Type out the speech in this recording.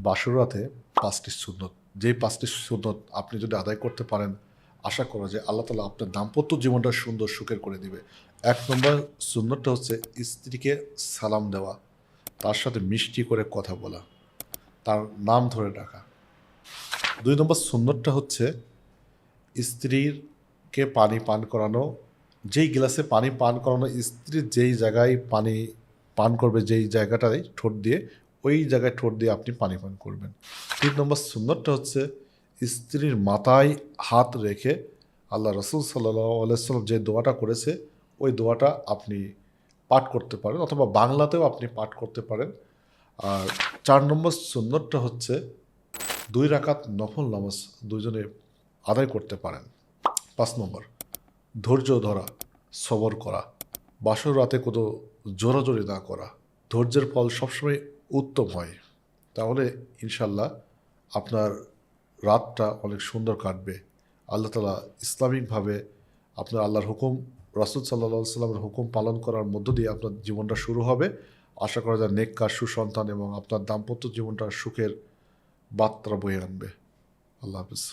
বাসরাতে ৫টি সুন্নত, যেই ৫টি সুন্নত আপনি যদি আদায় করতে পারেন, আশা করা যায় আল্লাহ তাআলা আপনার দাম্পত্য জীবনটা সুন্দর সুখের করে দিবে। ১ নম্বর সুন্নতটা হচ্ছে স্ত্রীকে সালাম দেওয়া, তার সাথে মিষ্টি করে কথা বলা, তার নাম ধরে ডাকা। ২ নম্বর সুন্নতটা হচ্ছে স্ত্রীকে পানি পান করানো। যেই গ্লাসে পানি পান করানো, স্ত্রীর যেই জায়গায় পানি পান করবে, যেই জায়গাটায় ঠোঁট দিয়ে, ওই জায়গায় ঠোঁট দিয়ে আপনি পানি পান করবেন। ৩ নম্বর সুন্নতটা হচ্ছে স্ত্রীর মাথায় হাত রেখে আল্লাহ রসুল সাল্লাল্লাহু আলাইহি ওয়াসাল্লাম যে দোয়াটা করেছে, ওই দোয়াটা আপনি পাঠ করতে পারেন, অথবা বাংলাতেও আপনি পাঠ করতে পারেন। আর ৪ নম্বর সুন্নতটা হচ্ছে ২ রাকাত নফল নামাজ দুজনে আদায় করতে পারেন। ৫ নম্বর ধৈর্য ধরা, সবর করা, বাসর রাতে কোনো জোরাজোরি না করা। ধৈর্যের ফল সবসময় উত্তম হয়। তাহলে ইনশাল্লাহ আপনার রাতটা অনেক সুন্দর কাটবে। আল্লাহ তাআলা ইসলামিকভাবে আপনার আল্লাহর হুকুম, রাসূল সাল্লাল্লাহু আলাইহি ওয়াসাল্লামের হুকুম পালন করার মধ্য দিয়ে আপনার জীবনটা শুরু হবে। আশা করা যায় নেককার সুসন্তান এবং আপনার দাম্পত্য জীবনটা সুখের বার্তা বয়ে আনবে। আল্লাহ হাফেজ।